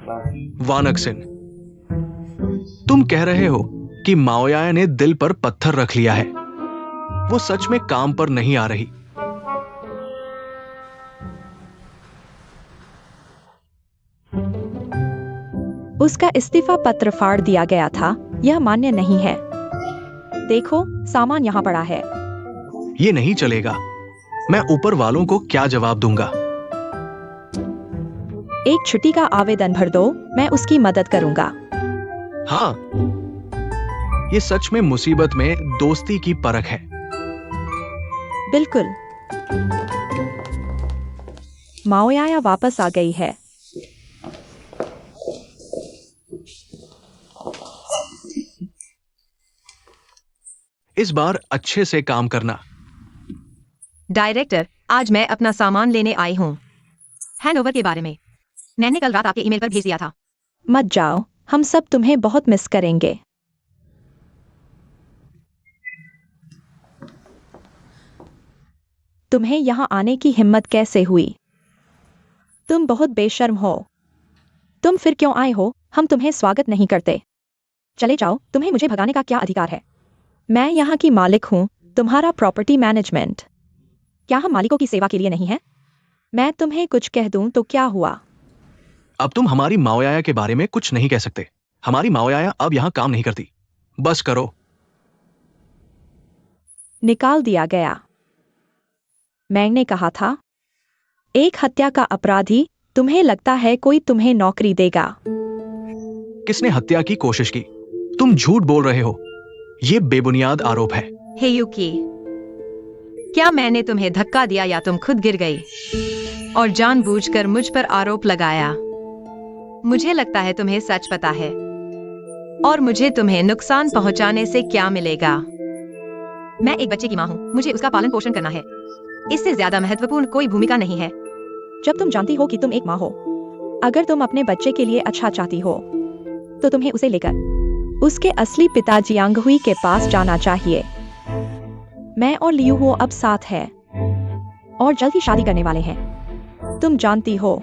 वानगसिन, तुम कह रहे हो कि माओयाया ने दिल पर पत्थर रख लिया है। वो सच में काम पर नहीं आ रही। उसका इस्तीफा पत्र फाड़ दिया गया था। यह मान्य नहीं है। देखो, सामान यहाँ पड़ा है। ये नहीं चलेगा। मैं ऊपर वालों को क्या जवाब दूंगा? एक छुट्टी का आवेदन भर दो, मैं उसकी मदद करूंगा। हाँ, ये सच में मुसीबत में दोस्ती की परख है। बिल्कुल। माओयाया वापस आ गई है। इस बार अच्छे से काम करना। डायरेक्टर, आज मैं अपना सामान लेने आई हूँ। हैंडओवर के बारे में मैंने कल रात आपके ईमेल पर भेज दिया था। मत जाओ, हम सब तुम्हें बहुत मिस करेंगे। तुम्हें यहाँ आने की हिम्मत कैसे हुई? तुम बहुत बेशर्म हो। तुम फिर क्यों आए हो? हम तुम्हें स्वागत नहीं करते। चले जाओ, तुम्हें मुझे भगाने का क्या अधिकार है? मैं यहाँ की मालिक हूँ, तुम्हारा प्रॉपर्टी मैनेजमेंट। क्या हम मालिकों की सेवा के लिए नहीं हैं? मैं तुम्हें कुछ कह दूं तो क्या हुआ? अब तुम हमारी माओयाया के बारे में कुछ नहीं कह सकते। हमारी माओयाया अब यहाँ काम नहीं करती। बस करो। निकाल दिया गया। मैंने कहा था, एक हत्या का अपराधी। तुम्हें लगता है कोई तुम्हें नौकरी देगा? किसने हत्या की कोशिश की? तुम झूठ बोल रहे हो। ये बेबुनियाद आरोप है। हे यूकी, क्या मैंने तुम्हें धक्का दिया या तुम खुद गिर गई और जानबूझकर मुझ पर आरोप लगाया? मुझे लगता है तुम्हें सच पता है और मुझे तुम्हें नुकसान पहुंचाने से क्या मिलेगा? मैं एक बच्चे की मां हूं, मुझे उसका पालन पोषण करना है। इससे ज्यादा महत्वपूर्ण कोई भूमिका नहीं है। जब तुम जानती हो कि तुम एक माँ हो, अगर तुम अपने बच्चे के लिए अच्छा चाहती हो, तो तुम्हें उसे लेकर उसके असली पिता जियांगहुई के पास जाना चाहिए। मैं और लियू हो अब साथ हैं और जल्द ही शादी करने वाले हैं। तुम जानती हो।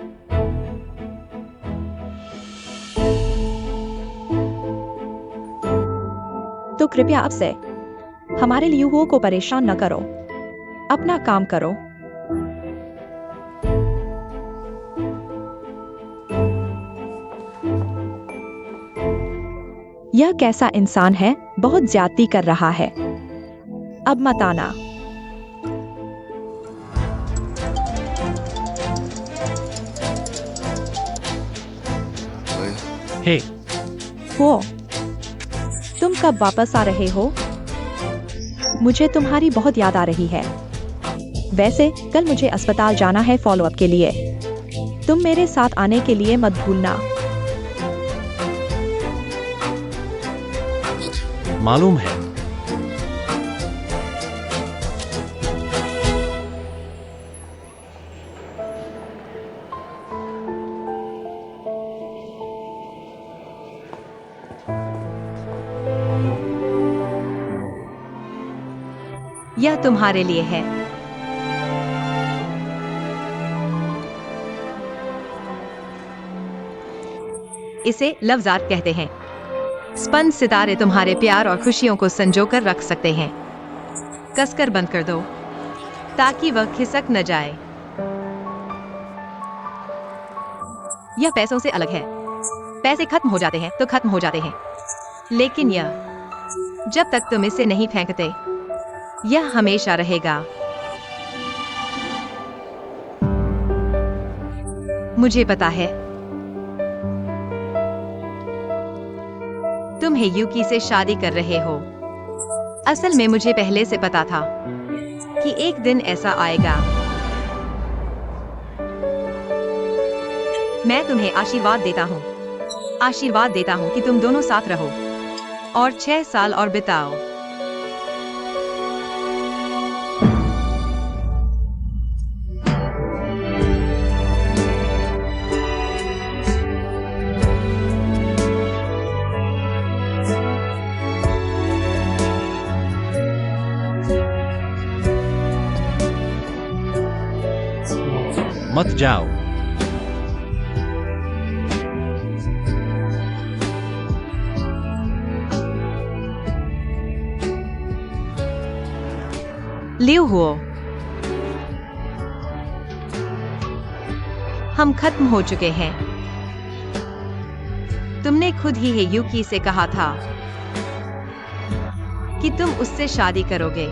तो कृपया अब से हमारे लियू हो को परेशान न करो। अपना काम करो। यह कैसा इंसान है? बहुत ज्यादती कर रहा है। अब मत आना। हे, हो, तुम कब वापस आ रहे हो? मुझे तुम्हारी बहुत याद आ रही है। वैसे कल मुझे अस्पताल जाना है फॉलोअप के लिए। तुम मेरे साथ आने के लिए मत भूलना। मालूम है। यह तुम्हारे लिए है। इसे लफ्ज़ात कहते हैं। स्पंज सितारे तुम्हारे प्यार और खुशियों को संजोकर रख सकते हैं। कसकर बंद कर दो ताकि वह खिसक न जाए। यह पैसों से अलग है। पैसे खत्म हो जाते हैं तो खत्म हो जाते हैं, लेकिन यह, जब तक तुम इसे नहीं फेंकते, यह हमेशा रहेगा। मुझे पता है तुम हेयुकी से शादी कर रहे हो। असल में मुझे पहले से पता था कि एक दिन ऐसा आएगा। मैं तुम्हें आशीर्वाद देता हूँ। आशीर्वाद देता हूँ कि तुम दोनों साथ रहो और 6 साल और बिताओ। मत जाओ। लियो हुओ, हम खत्म हो चुके हैं। तुमने खुद ही यूकी से कहा था कि तुम उससे शादी करोगे।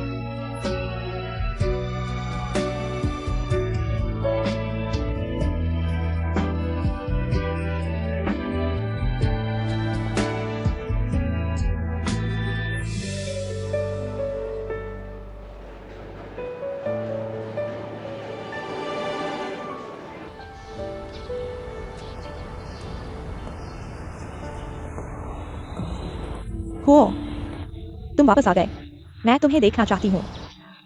हो, तुम वापस आ गए। मैं तुम्हें देखना चाहती हूँ।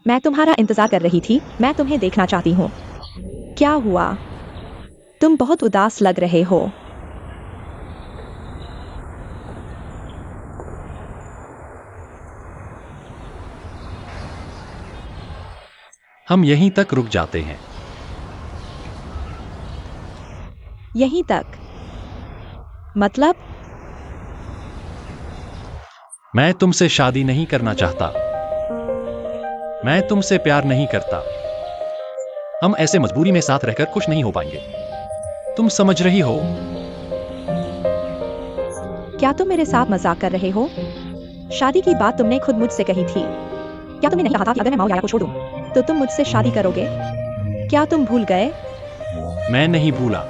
मैं तुम्हारा इंतजार कर रही थी। मैं तुम्हें देखना चाहती हूँ। क्या हुआ? तुम बहुत उदास लग रहे हो। हम यहीं तक रुक जाते हैं। यहीं तक? मतलब? मैं तुमसे शादी नहीं करना चाहता। मैं तुमसे प्यार नहीं करता। हम ऐसे मजबूरी में साथ रहकर खुश नहीं हो पाएंगे। तुम समझ रही हो? क्या तुम मेरे साथ मजाक कर रहे हो? शादी की बात तुमने खुद मुझसे कही थी। क्या तुमने नहीं कहा था कि अगर मैं माओ याया को छोड़ दूं, तो तुम मुझसे शादी करोगे? क्या तुम भूल गए? मैं नहीं भूला,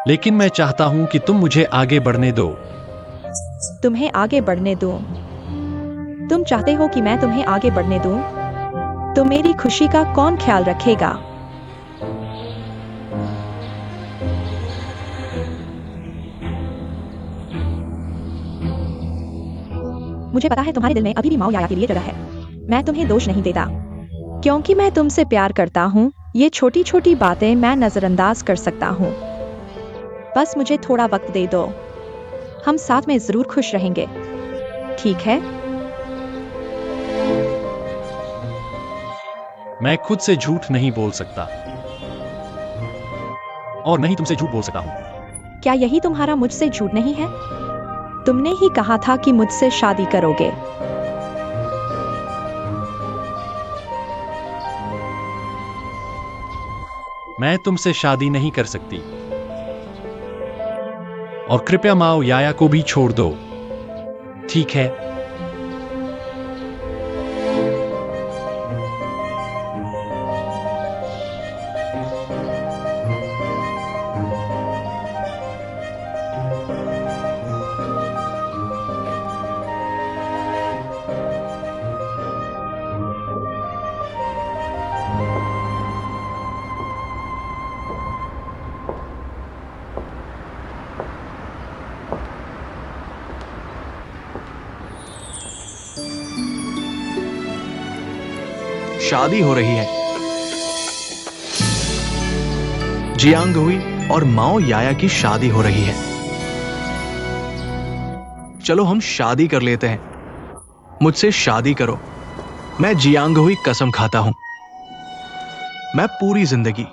लेकिन मैं चाहता हूं कि तुम मुझे आगे बढ़ने दो। तुम्हें आगे बढ़ने दूं? तुम चाहते हो कि मैं तुम्हें आगे बढ़ने दूं? तो मेरी खुशी का कौन ख्याल रखेगा? मुझे पता है तुम्हारे दिल में अभी भी माओ याया के लिए जगह है। मैं तुम्हें दोष नहीं देता, क्योंकि मैं तुमसे प्यार करता हूँ। ये छोटी छोटी बातें मैं नजरअंदाज कर सकता हूँ। बस मुझे थोड़ा वक्त दे दो। हम साथ में जरूर खुश रहेंगे, ठीक है? मैं खुद से झूठ नहीं बोल सकता, और नहीं तुमसे झूठ बोल सकता हूं। क्या यही तुम्हारा मुझसे झूठ नहीं है? तुमने ही कहा था कि मुझसे शादी करोगे। मैं तुमसे शादी नहीं कर सकती, और कृपया माओ याया को भी छोड़ दो, ठीक है? शादी हो रही है। जियांग हुई और माओ याया की शादी हो रही है। चलो हम शादी कर लेते हैं। मुझसे शादी करो। मैं जियांग हुई कसम खाता हूं, मैं पूरी जिंदगी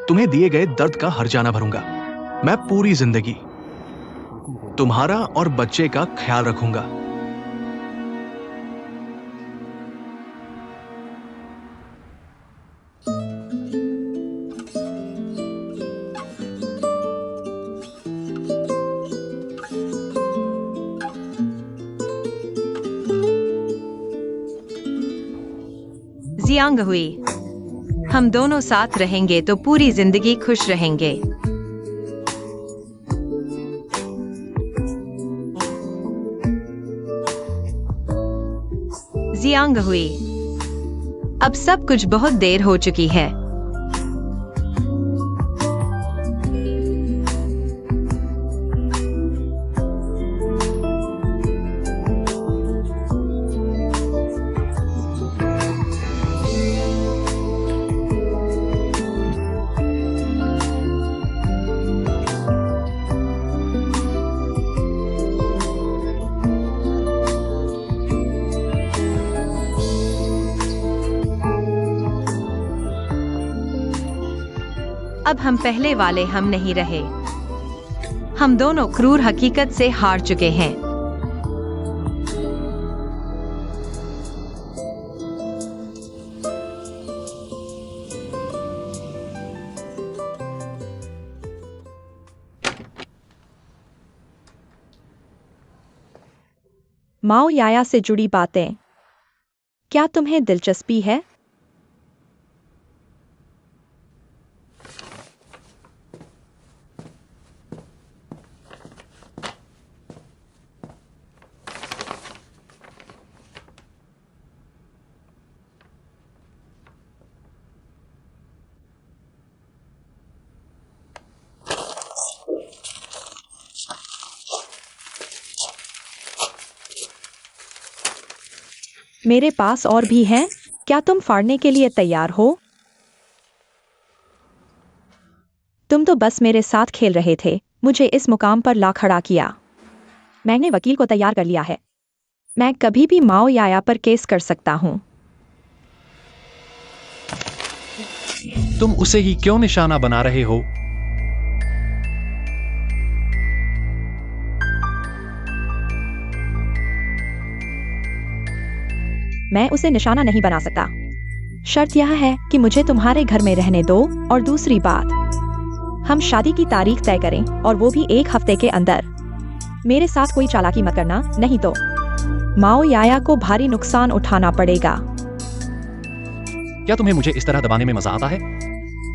तुम्हें दिए गए दर्द का हर्जाना भरूंगा। मैं पूरी जिंदगी तुम्हारा और बच्चे का ख्याल रखूंगा। जियांग हुई, हम दोनों साथ रहेंगे तो पूरी जिंदगी खुश रहेंगे। जियांग हुई, अब सब कुछ बहुत देर हो चुकी है। अब हम पहले वाले हम नहीं रहे। हम दोनों क्रूर हकीकत से हार चुके हैं। माओ याया से जुड़ी बातें। क्या तुम्हें दिलचस्पी है? मेरे पास और भी हैं। क्या तुम फाड़ने के लिए तैयार हो? तुम तो बस मेरे साथ खेल रहे थे, मुझे इस मुकाम पर ला खड़ा किया। मैंने वकील को तैयार कर लिया है। मैं कभी भी माओ याया पर केस कर सकता हूं। तुम उसे ही क्यों निशाना बना रहे हो? मैं उसे निशाना नहीं बना सकता। शर्त यह है कि मुझे तुम्हारे घर में रहने दो, और दूसरी बात, हम शादी की तारीख तय करें, और वो भी 1 हफ्ते के अंदर। मेरे साथ कोई चालाकी मत करना, नहीं तो माओ याया को भारी नुकसान उठाना पड़ेगा। क्या तुम्हें मुझे इस तरह दबाने में मजा आता है?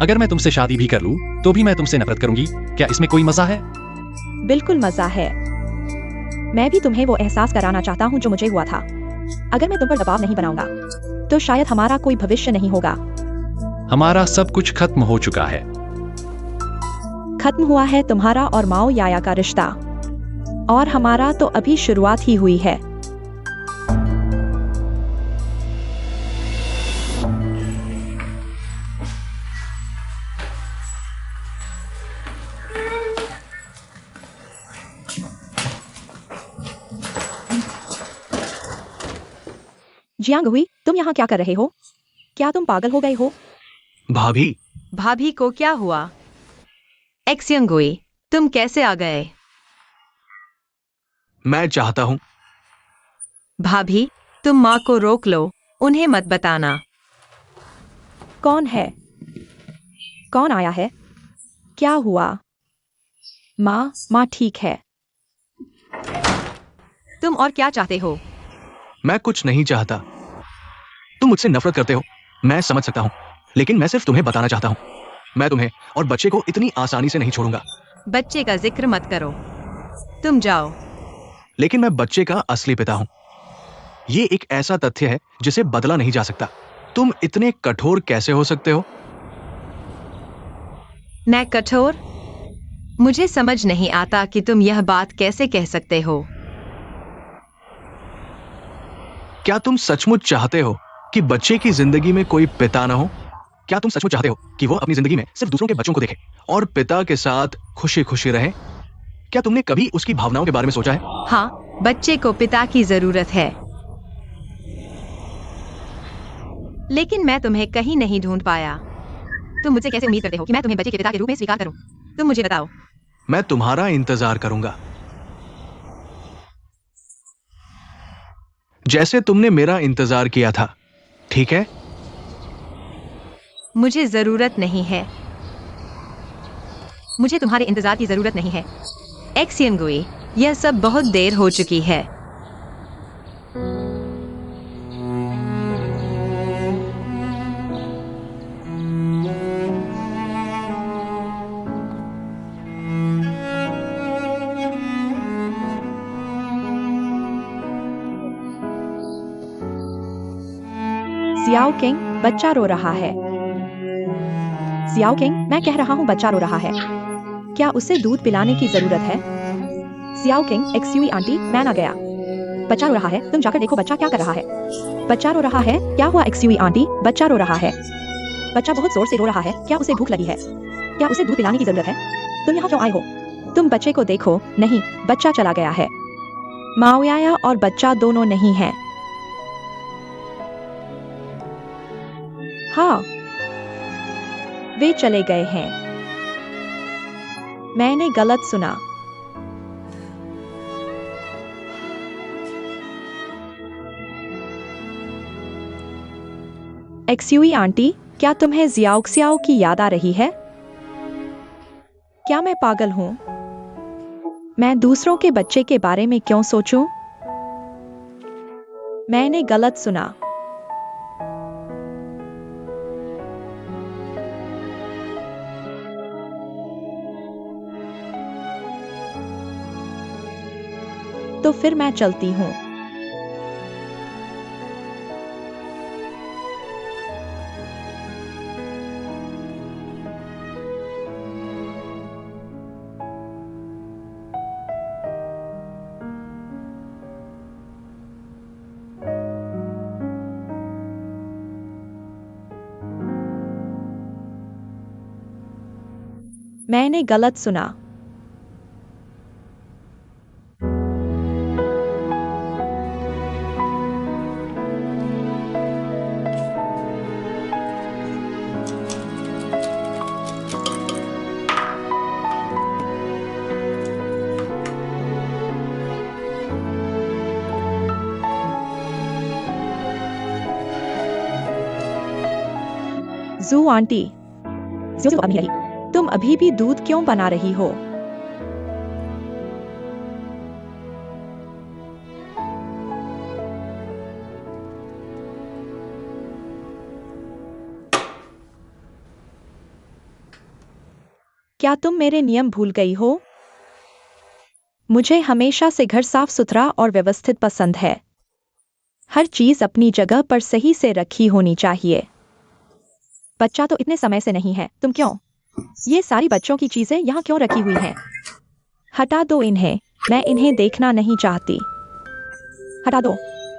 अगर मैं तुमसे शादी भी कर लूं, तो भी मैं तुमसे नफरत करूंगी। क्या इसमें कोई मजा है? बिल्कुल मजा है। मैं भी तुम्हें वो एहसास कराना चाहता हूँ जो मुझे हुआ था। अगर मैं तुम पर दबाव नहीं बनाऊंगा, तो शायद हमारा कोई भविष्य नहीं होगा। हमारा सब कुछ खत्म हो चुका है। खत्म हुआ है तुम्हारा और माओ याया का रिश्ता, और हमारा तो अभी शुरुआत ही हुई है। जियांग हुई, तुम यहाँ क्या कर रहे हो? क्या तुम पागल हो गए हो? भाभी, भाभी को क्या हुआ? एक्सियंगुई, तुम कैसे आ गए? मैं चाहता हूं। भाभी, तुम माँ को रोक लो, उन्हें मत बताना। कौन है? कौन आया है? क्या हुआ? माँ ठीक है। तुम और क्या चाहते हो? मैं कुछ नहीं चाहता। तुम मुझसे नफरत करते हो, मैं समझ सकता हूं, लेकिन मैं सिर्फ तुम्हें बताना चाहता हूं, मैं तुम्हें और बच्चे को इतनी आसानी से नहीं छोड़ूंगा। बच्चे का जिक्र मत करो, तुम जाओ। लेकिन मैं बच्चे का असली पिता हूं। ये एक ऐसा तथ्य है जिसे बदला नहीं जा सकता। तुम इतने कठोर कैसे हो सकते हो? मैं कठोर? मुझे समझ नहीं आता कि तुम यह बात कैसे कह सकते हो। क्या तुम सचमुच चाहते हो कि बच्चे की जिंदगी में कोई पिता ना हो? क्या तुम सचमुच चाहते हो कि वो अपनी जिंदगी में सिर्फ दूसरों के बच्चों को देखे और पिता के साथ खुशी खुशी रहे? क्या तुमने कभी उसकी भावनाओं के बारे में सोचा है? हाँ, बच्चे को पिता की जरूरत है, लेकिन मैं तुम्हें कहीं नहीं ढूंढ पाया। तुम मुझसे कैसे उम्मीद करते हो कि मैं तुम्हें बच्चे के पिता के रूप में स्वीकार करूं? तुम मुझे बताओ। मैं तुम्हारा इंतजार करूंगा, जैसे तुमने मेरा इंतजार किया था, ठीक है? मुझे जरूरत नहीं है। मुझे तुम्हारे इंतजार की जरूरत नहीं है। एक्सियंगुई, यह सब बहुत देर हो चुकी है। जियाओ किंग, बच्चा रो रहा है। जियाओ किंग, मैं कह रहा हूँ बच्चा रो रहा है। क्या उसे दूध पिलाने की जरूरत है? जियाओ किंग, एक्सक्यूज आंटी, मैं आ गया। बच्चा रो रहा है, तुम जाकर देखो बच्चा क्या कर रहा है। बच्चा रो रहा है, क्या हुआ एक्सक्यूज आंटी? बच्चा रो रहा है। बच्चा बहुत जोर से रो रहा है, क्या उसे भूख लगी है? क्या उसे दूध पिलाने की जरूरत है? तुम यहाँ क्यों आए हो? तुम बच्चे को देखो। नहीं, बच्चा चला गया है। माओ याया और बच्चा दोनों नहीं है। हाँ, वे चले गए हैं। मैंने गलत सुना। एक्सक्यूज आंटी, क्या तुम्हें जियाओक्सियाओ की याद आ रही है? क्या मैं पागल हूं? मैं दूसरों के बच्चे के बारे में क्यों सोचूं? मैंने गलत सुना। तो फिर मैं चलती हूँ। मैंने गलत सुना। जू आंटी, जू अभी रही, तुम अभी भी दूध क्यों बना रही हो? क्या तुम मेरे नियम भूल गई हो? मुझे हमेशा से घर साफ सुथरा और व्यवस्थित पसंद है। हर चीज अपनी जगह पर सही से रखी होनी चाहिए। बच्चा तो इतने समय से नहीं है, तुम क्यों? ये सारी बच्चों की चीजें यहाँ क्यों रखी हुई हैं? हटा दो इन्हें, मैं इन्हें देखना नहीं चाहती। हटा दो।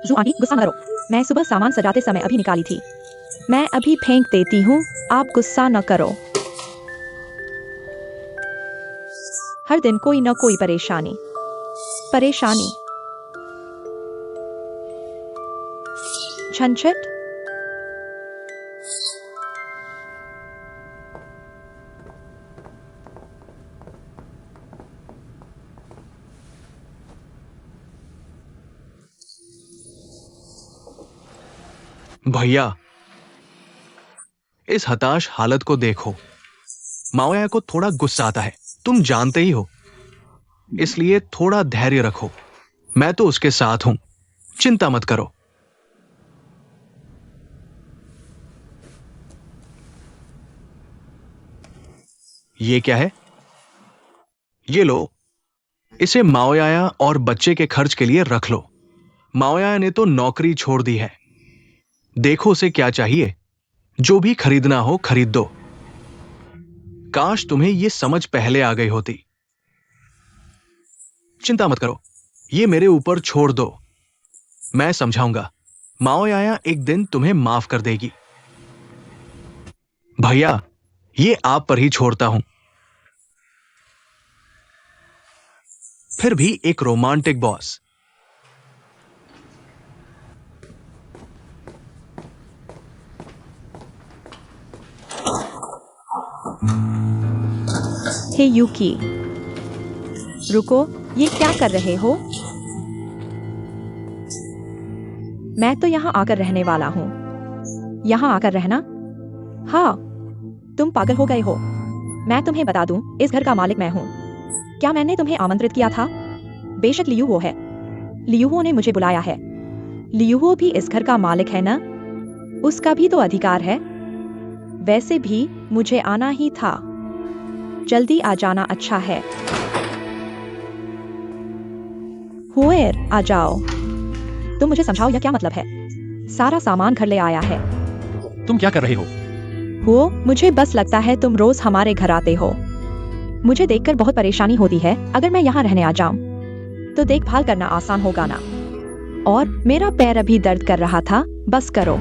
जू आंटी, गुस्सा न करो, मैं सुबह सामान सजाते समय अभी निकाली थी। मैं अभी फेंक देती हूँ, आप गुस्सा न करो। हर दिन कोई न कोई परेशानी। झंझट। भैया, इस हताश हालत को देखो। माओया को थोड़ा गुस्सा आता है, तुम जानते ही हो, इसलिए थोड़ा धैर्य रखो। मैं तो उसके साथ हूं, चिंता मत करो। ये क्या है? ये लो, इसे माओया और बच्चे के खर्च के लिए रख लो। माओया ने तो नौकरी छोड़ दी है। देखो उसे क्या चाहिए, जो भी खरीदना हो खरीद दो। काश तुम्हें यह समझ पहले आ गई होती। चिंता मत करो, ये मेरे ऊपर छोड़ दो, मैं समझाऊंगा। माओया एक दिन तुम्हें माफ कर देगी। भैया, ये आप पर ही छोड़ता हूं। फिर भी एक रोमांटिक बॉस। हे यूकी, रुको, ये क्या कर रहे हो? मैं तो यहाँ आकर रहने वाला हूँ। यहाँ आकर रहना? हाँ, तुम पागल हो गए हो। मैं तुम्हें बता दूं, इस घर का मालिक मैं हूँ। क्या मैंने तुम्हें आमंत्रित किया था? बेशक लियूहो है। लियूहो ने मुझे बुलाया है। लियूहो भी इस घर का मालिक है ना? उसका भी तो अधिकार है। वैसे भी मुझे आना ही था। जल्दी आ जाना अच्छा है। हुएर, आ जाओ। तुम मुझे समझाओ, यह क्या मतलब है? सारा सामान घर ले आया है। तुम क्या कर रहे हो? वो, मुझे बस लगता है तुम रोज हमारे घर आते हो। मुझे देखकर बहुत परेशानी होती है। अगर मैं यहाँ रहने आ जाऊं, तो देखभाल करना आसान होगा ना? और मेरा पैर अभी दर्द कर रहा था। बस करो।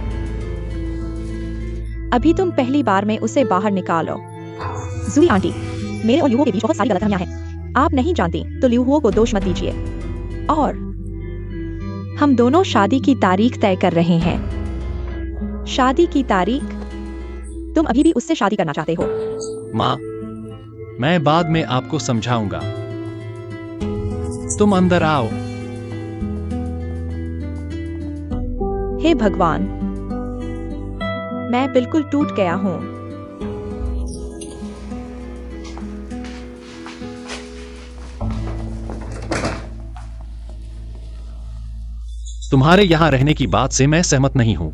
अभी तुम पहली बार में उसे बाहर निकालो। जूई आंटी, मेरे और लियूहो के बीच बहुत सारी गलतफहमियां हैं। आप नहीं जानती तो लियूहो को दोष मत दीजिए। और हम दोनों शादी की तारीख तय कर रहे हैं। शादी की तारीख? तुम अभी भी उससे शादी करना चाहते हो? माँ, मैं बाद में आपको समझाऊंगा। तुम अंदर आओ। हे भगवान, मैं बिल्कुल टूट गया हूँ। तुम्हारे यहाँ रहने की बात से मैं सहमत नहीं हूँ।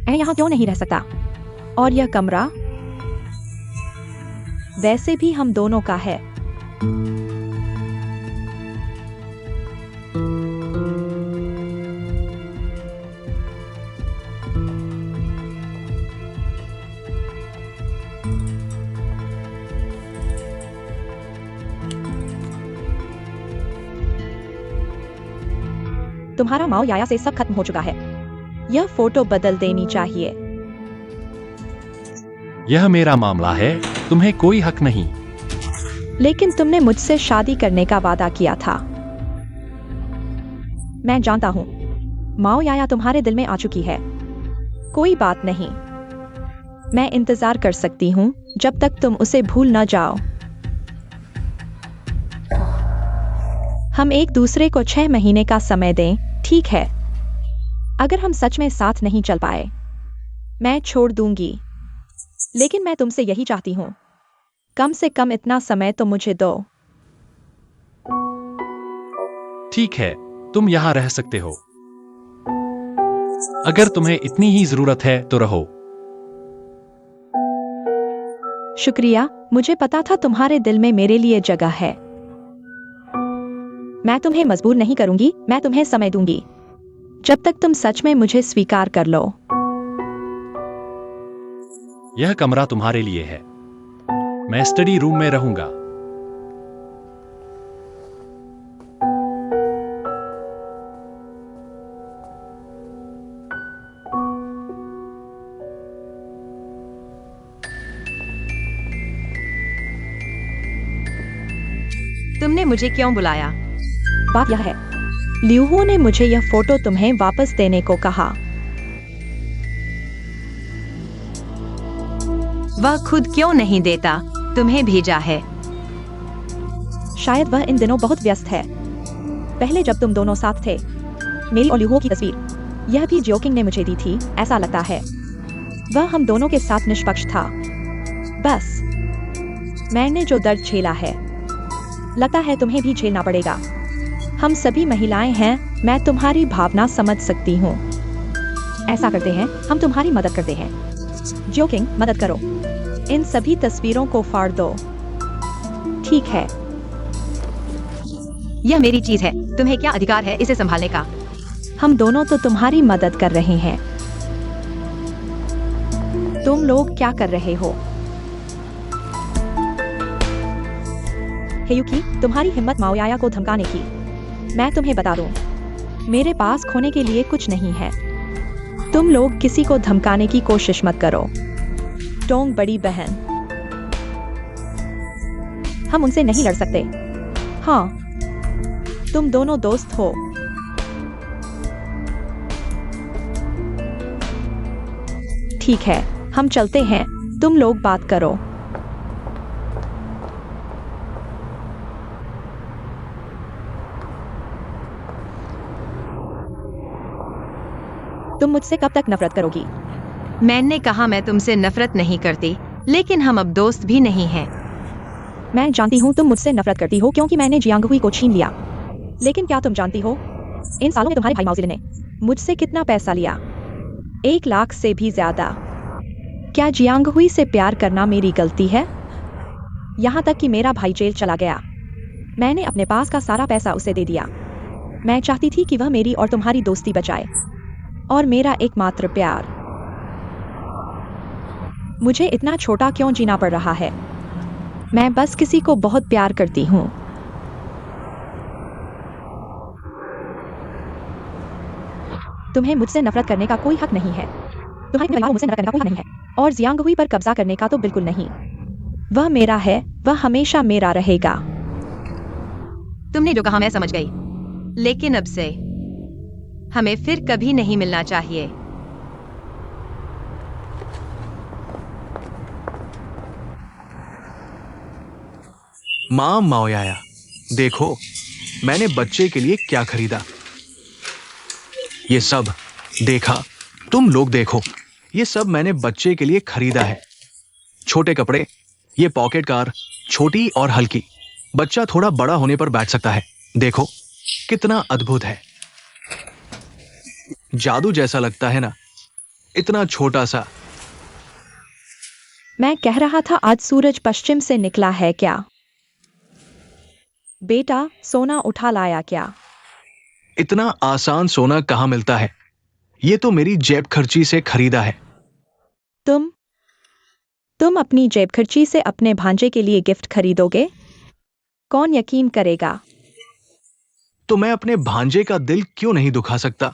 मैं यहाँ क्यों नहीं रह सकता? और यह कमरा वैसे भी हम दोनों का है। तुम्हारा माओ याया से सब खत्म हो चुका है। यह फोटो बदल देनी चाहिए। यह मेरा मामला है, तुम्हें कोई हक नहीं। लेकिन तुमने मुझसे शादी करने का वादा किया था। मैं जानता हूं, माओ याया तुम्हारे दिल में आ चुकी है। कोई बात नहीं, मैं इंतजार कर सकती हूं जब तक तुम उसे भूल न जाओ। हम एक दूसरे को 6 महीने का समय दें, ठीक है? अगर हम सच में साथ नहीं चल पाए, मैं छोड़ दूंगी। लेकिन मैं तुमसे यही चाहती हूं, कम से कम इतना समय तो मुझे दो। ठीक है, तुम यहाँ रह सकते हो। अगर तुम्हें इतनी ही जरूरत है तो रहो। शुक्रिया, मुझे पता था तुम्हारे दिल में मेरे लिए जगह है। मैं तुम्हें मजबूर नहीं करूंगी, मैं तुम्हें समय दूंगी जब तक तुम सच में मुझे स्वीकार कर लो। यह कमरा तुम्हारे लिए है। मैं स्टडी रूम में रहूंगा। तुमने मुझे क्यों बुलाया? बात यह है, लियूहो ने मुझे यह फोटो तुम्हें वापस देने को कहा। वह खुद क्यों नहीं देता? तुम्हें भेजा है। शायद वह इन दिनों बहुत व्यस्त है। पहले जब तुम दोनों साथ थे, मेरी और लियूहो की तस्वीर, यह भी जोकिंग ने मुझे दी थी, ऐसा लगता है। वह हम दोनों के साथ निष्पक्ष था। बस मैंने जो दर्द झेला है, लगता है तुम्हें भी झेलना पड़ेगा। हम सभी महिलाएं हैं, मैं तुम्हारी भावना समझ सकती हूँ। ऐसा करते हैं, हम तुम्हारी मदद करते हैं। जोकिंग, मदद करो। इन सभी तस्वीरों को फाड़ दो। ठीक है। यह मेरी चीज है, तुम्हें क्या अधिकार है इसे संभालने का? हम दोनों तो तुम्हारी मदद कर रहे हैं। तुम लोग क्या कर रहे हो? हेयुकी, तुम्हारी हिम्मत माओयाया को धमकाने की। मैं तुम्हें बता दूं, मेरे पास खोने के लिए कुछ नहीं है। तुम लोग किसी को धमकाने की कोशिश मत करो। टोंग बड़ी बहन, हम उनसे नहीं लड़ सकते। हाँ, तुम दोनों दोस्त हो। ठीक है, हम चलते हैं, तुम लोग बात करो। तुम मुझसे कब तक नफरत करोगी? मैंने कहा मैं तुमसे नफरत नहीं करती, लेकिन हम अब दोस्त भी नहीं हैं। मैं जानती हूँ तुम मुझसे नफरत करती हो क्योंकि मैंने जियांगहुई को छीन लिया। लेकिन क्या तुम जानती हो, इन सालों में तुम्हारे भाई माओजिन ने मुझसे कितना पैसा लिया? 1 लाख से भी ज्यादा। क्या जियांगहुई से प्यार करना मेरी गलती है? यहाँ तक कि मेरा भाई जेल चला गया, मैंने अपने पास का सारा पैसा उसे दे दिया। मैं चाहती थी कि वह मेरी और तुम्हारी दोस्ती बचाए, और मेरा एकमात्र प्यार। मुझे इतना छोटा क्यों जीना पड़ रहा है? मैं बस किसी को बहुत प्यार करती हूँ। तुम्हें मुझसे नफरत करने का कोई हक नहीं है। तुम्हारे परिवार को मुझसे नफरत करने का कोई हक नहीं है, और जियांगहुई पर कब्जा करने का तो बिल्कुल नहीं। वह मेरा है, वह हमेशा मेरा रहेगा। तुमने जो कहा मैं समझ गई, लेकिन अब से हमें फिर कभी नहीं मिलना चाहिए। माँ माओयाया, देखो मैंने बच्चे के लिए क्या खरीदा। ये सब देखा? तुम लोग देखो, ये सब मैंने बच्चे के लिए खरीदा है। छोटे कपड़े, ये पॉकेट कार, छोटी और हल्की। बच्चा थोड़ा बड़ा होने पर बैठ सकता है। देखो कितना अद्भुत है। जादू जैसा लगता है ना, इतना छोटा सा। मैं कह रहा था आज सूरज पश्चिम से निकला है क्या? बेटा सोना उठा लाया क्या? इतना आसान सोना कहाँ मिलता है? ये तो मेरी जेब खर्ची से खरीदा है। तुम अपनी जेब खर्ची से अपने भांजे के लिए गिफ्ट खरीदोगे? कौन यकीन करेगा? तो मैं अपने भांजे का दिल क्यों नहीं दुखा सकता?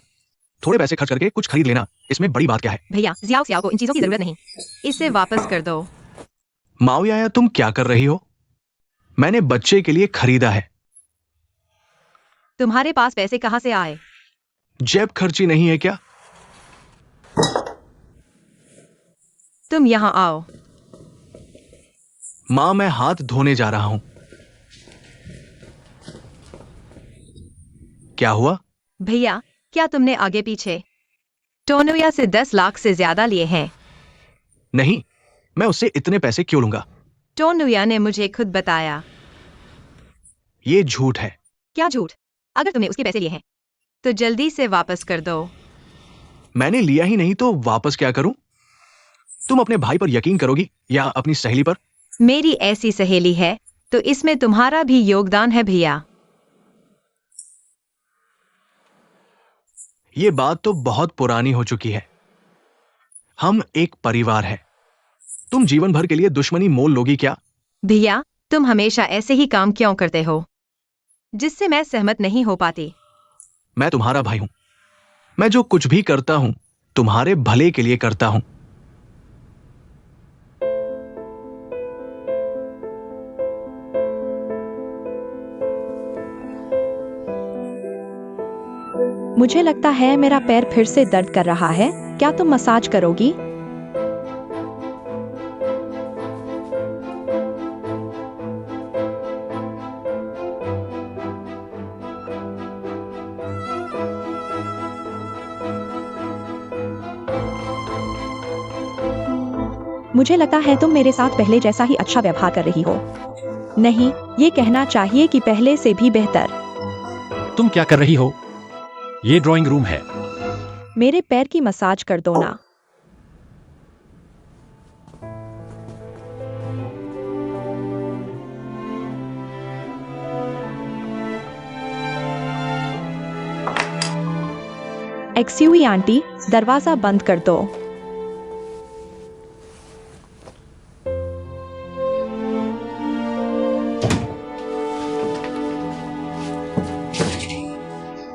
थोड़े पैसे खर्च करके कुछ खरीद लेना, इसमें बड़ी बात क्या है? भैया जियाओ सियाओ को इन चीजों की जरूरत नहीं, इसे वापस कर दो। माओयाया, तुम क्या कर रही हो? मैंने बच्चे के लिए खरीदा है। तुम्हारे पास पैसे कहाँ से आए? जेब खर्ची नहीं है क्या? तुम यहाँ आओ। मां, मैं हाथ धोने जा रहा हूं। क्या हुआ? भैया क्या तुमने आगे पीछे टोनुया से 10 लाख से ज्यादा लिए हैं? नहीं, मैं उससे इतने पैसे क्यों लूंगा? टोनुया ने मुझे खुद बताया। ये झूठ है। क्या झूठ? अगर तुमने उसके पैसे लिए हैं तो जल्दी से वापस कर दो। मैंने लिया ही नहीं तो वापस क्या करूं? तुम अपने भाई पर यकीन करोगी या अपनी सहेली पर? मेरी ऐसी सहेली है तो इसमें तुम्हारा भी योगदान है भैया। ये बात तो बहुत पुरानी हो चुकी है। हम एक परिवार हैं। तुम जीवन भर के लिए दुश्मनी मोल लोगी क्या? भैया तुम हमेशा ऐसे ही काम क्यों करते हो जिससे मैं सहमत नहीं हो पाती? मैं तुम्हारा भाई हूं। मैं जो कुछ भी करता हूं तुम्हारे भले के लिए करता हूं। मुझे लगता है मेरा पैर फिर से दर्द कर रहा है। क्या तुम मसाज करोगी? मुझे लगता है तुम मेरे साथ पहले जैसा ही अच्छा व्यवहार कर रही हो। नहीं, ये कहना चाहिए कि पहले से भी बेहतर। तुम क्या कर रही हो? ये ड्राइंग रूम है। मेरे पैर की मसाज कर दो ना। एक्सक्यूज आंटी, दरवाजा बंद कर दो।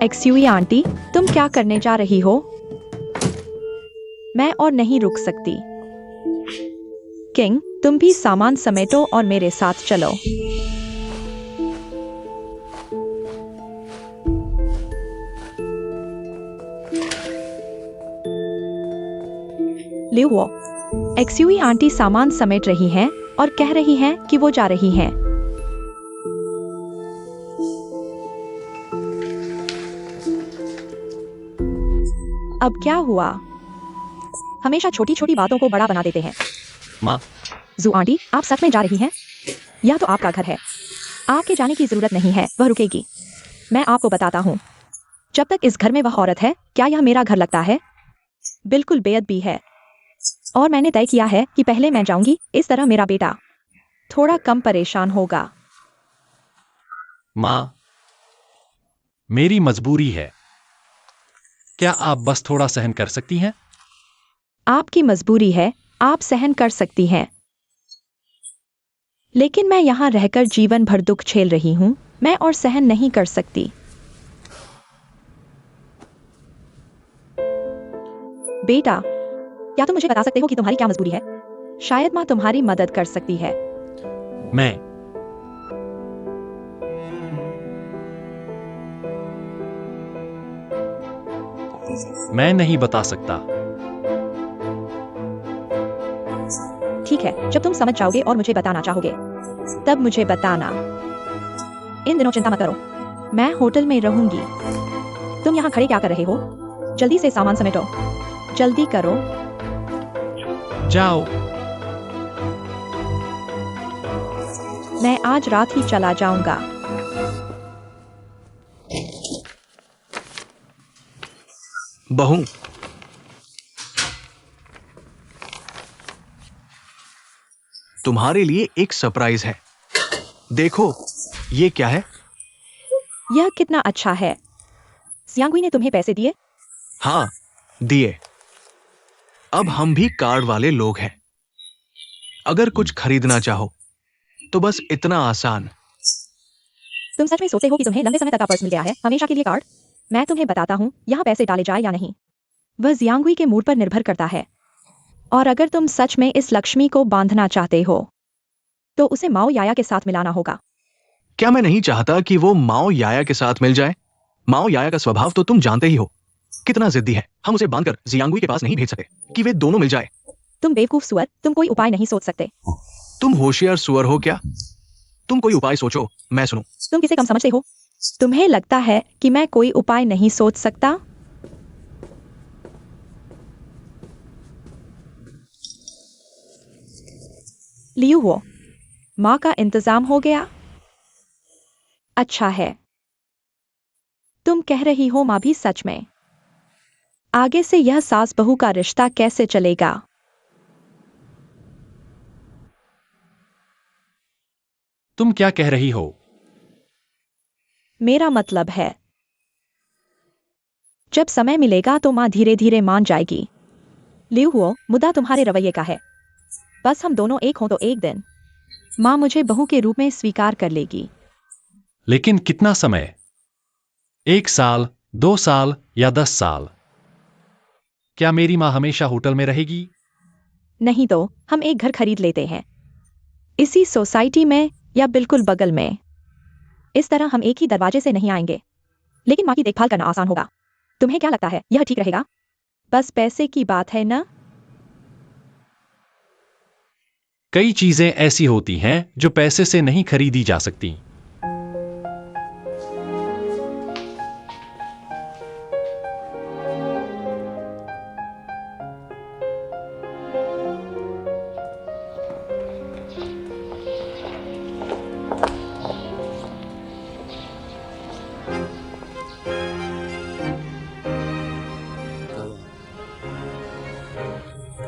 एक्सक्यूज आंटी, तुम क्या करने जा रही हो? मैं और नहीं रुक सकती। किंग, तुम भी सामान समेटो और मेरे साथ चलो। लियो, एक्सक्यूज आंटी सामान समेट रही हैं और कह रही हैं कि वो जा रही हैं। अब क्या हुआ? हमेशा छोटी छोटी बातों को बड़ा बना देते हैं। माँ, जू आंटी, आप सच में जा रही हैं? यह तो आपका घर है। आपके जाने की जरूरत नहीं है, वह रुकेगी। मैं आपको बताता हूँ, जब तक इस घर में वह औरत है, क्या यह मेरा घर लगता है? बिल्कुल बेअदबी है। और मैंने तय किया है कि पहले मैं जाऊंगी, इस तरह मेरा बेटा थोड़ा कम परेशान होगा। माँ, मेरी मजबूरी है। क्या आप बस थोड़ा सहन कर सकती हैं? आपकी मजबूरी है, आप सहन कर सकती हैं। लेकिन मैं यहाँ रहकर जीवन भर दुख झेल रही हूँ, मैं और सहन नहीं कर सकती। बेटा, क्या तुम मुझे बता सकते हो कि तुम्हारी क्या मजबूरी है? शायद माँ तुम्हारी मदद कर सकती है। मैं नहीं बता सकता। ठीक है, जब तुम समझ जाओगे और मुझे बताना चाहोगे, तब मुझे बताना। इन दिनों चिंता मत करो, मैं होटल में रहूंगी। तुम यहाँ खड़े क्या कर रहे हो? जल्दी से सामान समेटो, जल्दी करो। जाओ। मैं आज रात ही चला जाऊंगा। बहू, तुम्हारे लिए एक सरप्राइज है। देखो, ये क्या है? यह कितना अच्छा है। जियांगुई ने तुम्हें पैसे दिए? हाँ, दिए। अब हम भी कार्ड वाले लोग हैं। अगर कुछ खरीदना चाहो तो बस इतना आसान। तुम सच में सोचते हो कि तुम्हें लंबे समय तक का पर्स मिल गया है, हमेशा के लिए कार्ड? मैं तुम्हें बताता हूँ यहाँ पैसे डाले जाए या नहीं। वह जियांगुई के मूड पर निर्भर करता है। और अगर तुम सच में इस लक्ष्मी को बांधना चाहते हो तो उसे माओ याया के साथ मिलाना होगा। क्या मैं नहीं चाहता कि वो माओ याया के साथ मिल जाए? माओ याया का स्वभाव तो तुम जानते ही हो, कितना जिद्दी है। हम उसे बांधकर जियांगुई के पास नहीं भेज सकते कि वे दोनों मिल जाए। तुम बेवकूफ सुअर, तुम कोई उपाय नहीं सोच सकते। तुम होशियार सुअर हो क्या? तुम कोई उपाय सोचो, मैं सुनूं। तुम किसे कम समझते हो? तुम्हें लगता है कि मैं कोई उपाय नहीं सोच सकता? लियू हो, माँ का इंतजाम हो गया? अच्छा है। तुम कह रही हो माँ भी सच में? आगे से यह सास बहू का रिश्ता कैसे चलेगा? तुम क्या कह रही हो? मेरा मतलब है, जब समय मिलेगा तो माँ धीरे धीरे मान जाएगी। लियू हुओ, मुद्दा तुम्हारे रवैये का है। बस हम दोनों एक हों तो एक दिन माँ मुझे बहू के रूप में स्वीकार कर लेगी। लेकिन कितना समय? 1 साल, 2 साल या 10 साल? क्या मेरी माँ हमेशा होटल में रहेगी? नहीं तो हम एक घर खरीद लेते हैं, इसी सोसाइटी में या बिल्कुल बगल में। इस तरह हम एक ही दरवाजे से नहीं आएंगे, लेकिन माँ की देखभाल करना आसान होगा। तुम्हें क्या लगता है, यह ठीक रहेगा? बस पैसे की बात है ना? कई चीजें ऐसी होती हैं जो पैसे से नहीं खरीदी जा सकती।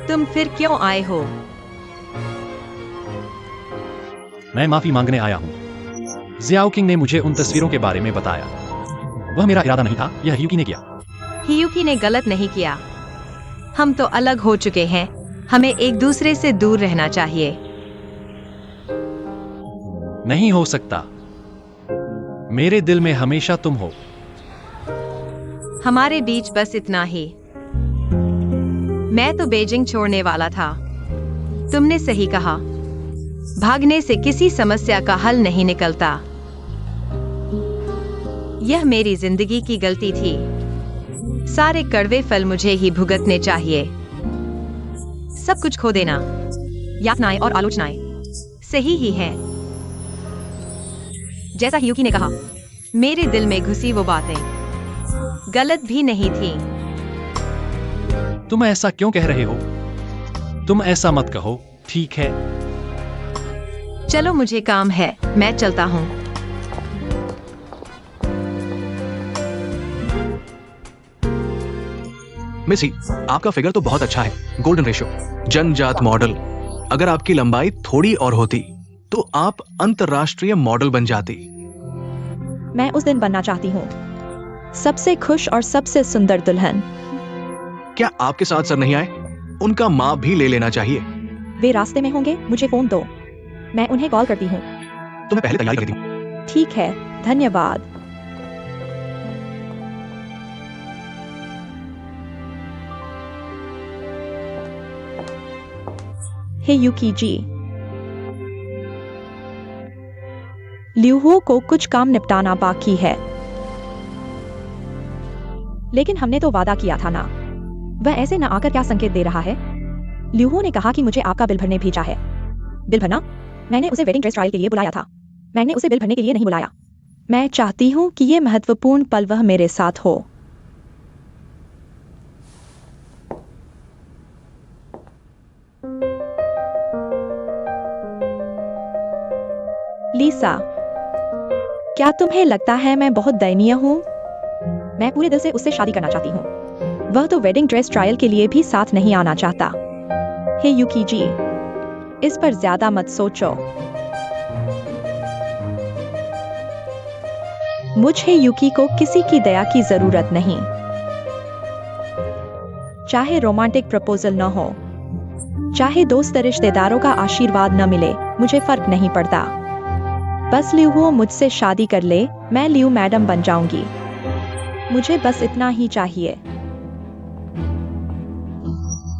तुम फिर क्यों आए हो? मैं माफी मांगने आया हूं। जियाओ किंग ने मुझे उन तस्वीरों के बारे में बताया। वह मेरा इरादा नहीं था, यह ह्यूकी ने किया। हियुकी ने गलत नहीं किया। हम तो अलग हो चुके हैं, हमें एक दूसरे से दूर रहना चाहिए। नहीं हो सकता। मेरे दिल में हमेशा तुम हो। हमारे बीच बस इतना ही। मैं तो बीजिंग छोड़ने वाला था। तुमने सही कहा, भागने से किसी समस्या का हल नहीं निकलता। यह मेरी जिंदगी की गलती थी। सारे कड़वे फल मुझे ही भुगतने चाहिए। सब कुछ खो देना, यातनाएं और आलोचनाएं सही ही हैं। जैसा हियुकी ने कहा, मेरे दिल में घुसी वो बातें गलत भी नहीं थी। तुम ऐसा क्यों कह रहे हो? तुम ऐसा मत कहो, ठीक है? चलो, मुझे काम है, मैं चलता हूँ। मिसी, आपका फिगर तो बहुत अच्छा है। गोल्डन रेशियो, जनजात मॉडल। अगर आपकी लंबाई थोड़ी और होती तो आप अंतरराष्ट्रीय मॉडल बन जाती। मैं उस दिन बनना चाहती हूँ, सबसे खुश और सबसे सुंदर दुल्हन। क्या आपके साथ सर नहीं आए? उनका माप भी ले लेना चाहिए। वे रास्ते में होंगे, मुझे फोन दो, मैं उन्हें कॉल करती हूँ। तो मैं पहले तैयारी कर लेती हूँ। ठीक है, धन्यवाद। हे यूकी जी, ल्यूहो को कुछ काम निपटाना बाकी है। लेकिन हमने तो वादा किया था ना। वह ऐसे न आकर क्या संकेत दे रहा है? ल्यूहो ने कहा कि मुझे आपका बिल भरने भेजा है। बिल भरना? मैंने उसे वेडिंग ड्रेस ट्रायल के लिए बुलाया था। मैंने उसे बिल भरने के लिए नहीं बुलाया। मैं चाहती हूँ कि यह महत्वपूर्ण पल वह मेरे साथ हो। लीसा, क्या तुम्हें लगता है मैं बहुत दयनीय हूँ? मैं पूरे दिल से उससे शादी करना चाहती हूँ। वह तो वेडिंग ड्रेस ट्रायल के लिए भी साथ नहीं आना चाहता। हे यूकी जी, इस पर ज्यादा मत सोचो। मुझे यूकी को किसी की दया की जरूरत नहीं। चाहे रोमांटिक प्रपोजल न हो, चाहे दोस्त रिश्तेदारों का आशीर्वाद न मिले, मुझे फर्क नहीं पड़ता। बस लियो मुझसे शादी कर ले, मैं लियो मैडम बन जाऊंगी। मुझे बस इतना ही चाहिए।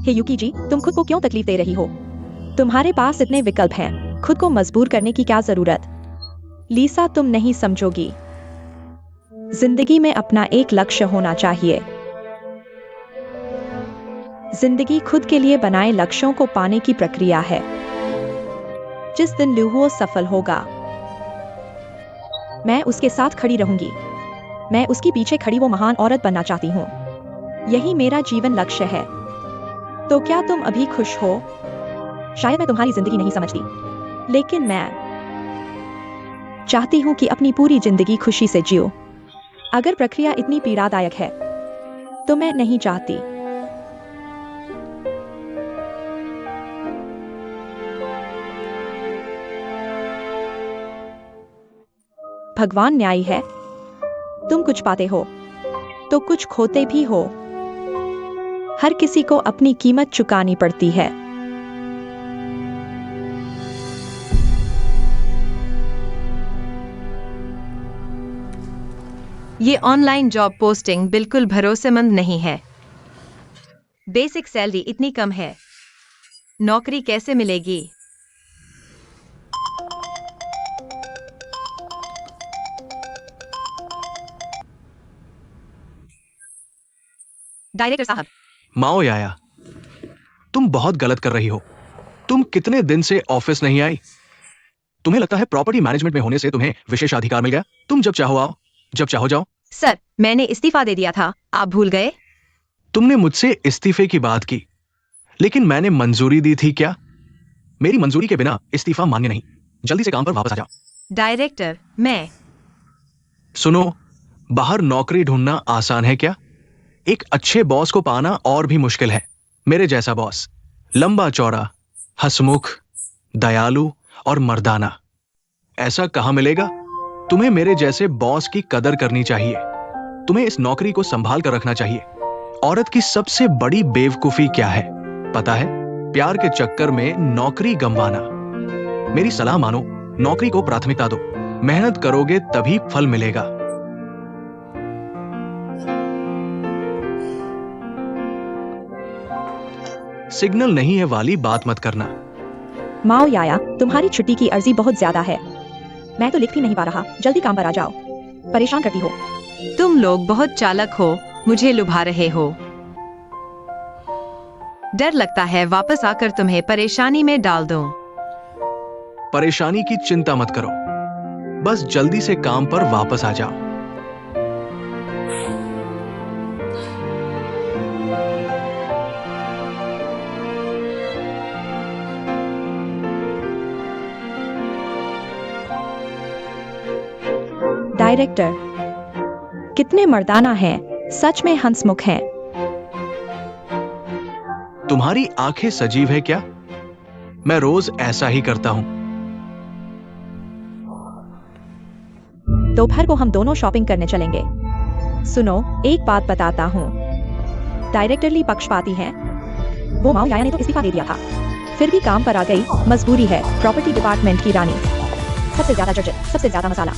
हे यूकी जी, तुम खुद को क्यों तकलीफ दे रही हो? तुम्हारे पास इतने विकल्प हैं, खुद को मजबूर करने की क्या जरूरत? लीसा, तुम नहीं समझोगी। जिंदगी में अपना एक लक्ष्य होना चाहिए। जिंदगी खुद के लिए बनाए लक्ष्यों को पाने की प्रक्रिया है। जिस दिन लियो सफल होगा, मैं उसके साथ खड़ी रहूंगी। मैं उसकी पीछे खड़ी वो महान औरत बनना चाहती हूँ। यही मेरा जीवन लक्ष्य है। तो क्या तुम अभी खुश हो? शायद मैं तुम्हारी जिंदगी नहीं समझती, लेकिन मैं चाहती हूं कि अपनी पूरी जिंदगी खुशी से जियो। अगर प्रक्रिया इतनी पीड़ादायक है, तो मैं नहीं चाहती। भगवान न्यायी है। तुम कुछ पाते हो तो कुछ खोते भी हो। हर किसी को अपनी कीमत चुकानी पड़ती है। ये ऑनलाइन जॉब पोस्टिंग बिल्कुल भरोसेमंद नहीं है। बेसिक सैलरी इतनी कम है, नौकरी कैसे मिलेगी? डायरेक्टर साहब, माओ याया, तुम बहुत गलत कर रही हो। तुम कितने दिन से ऑफिस नहीं आई? तुम्हें लगता है प्रॉपर्टी मैनेजमेंट में होने से तुम्हें विशेष अधिकार मिल गया? तुम जब चाहो आओ, जब चाहो जाओ। सर, मैंने इस्तीफा दे दिया था, आप भूल गए? तुमने मुझसे इस्तीफे की बात की, लेकिन मैंने मंजूरी दी थी क्या? मेरी मंजूरी के बिना इस्तीफा मान्य नहीं। जल्दी से काम पर वापस आ जाओ। डायरेक्टर, मैं सुनो, बाहर नौकरी ढूंढना आसान है क्या? एक अच्छे बॉस को पाना और भी मुश्किल है। मेरे जैसा बॉस, लंबा चौड़ा, हंसमुख, दयालु और मर्दाना, ऐसा कहां मिलेगा? तुम्हें मेरे जैसे बॉस की कदर करनी चाहिए। तुम्हें इस नौकरी को संभाल कर रखना चाहिए। औरत की सबसे बड़ी बेवकूफी क्या है पता है? प्यार के चक्कर में नौकरी गंवाना। मेरी सलाह मानो, नौकरी को प्राथमिकता दो। मेहनत करोगे तभी फल मिलेगा। सिग्नल नहीं है वाली बात मत करना। माओ याया, तुम्हारी छुट्टी की अर्जी बहुत ज्यादा है। मैं तो लिख भी नहीं पा रहा। जल्दी काम पर आ जाओ। परेशान करती हो। तुम लोग बहुत चालाक हो, मुझे लुभा रहे हो। डर लगता है वापस आकर तुम्हें परेशानी में डाल दूं। परेशानी की चिंता मत करो, बस जल्दी से काम पर वापस आ जाओ। डायरेक्टर, कितने मर्दाना हैं, सच में हंसमुख हैं। तुम्हारी आंखें सजीव है क्या? मैं रोज ऐसा ही करता हूं। दोपहर को हम दोनों शॉपिंग करने चलेंगे। सुनो, एक बात बताता हूँ। डायरेक्टर ली पक्षपाती हैं। वो माओ याया ने तो इस्तीफा दे दिया था, फिर भी काम पर आ गई। मजबूरी है, प्रॉपर्टी डिपार्टमेंट की रानी। सबसे ज्यादा जज, सबसे ज्यादा मसाला।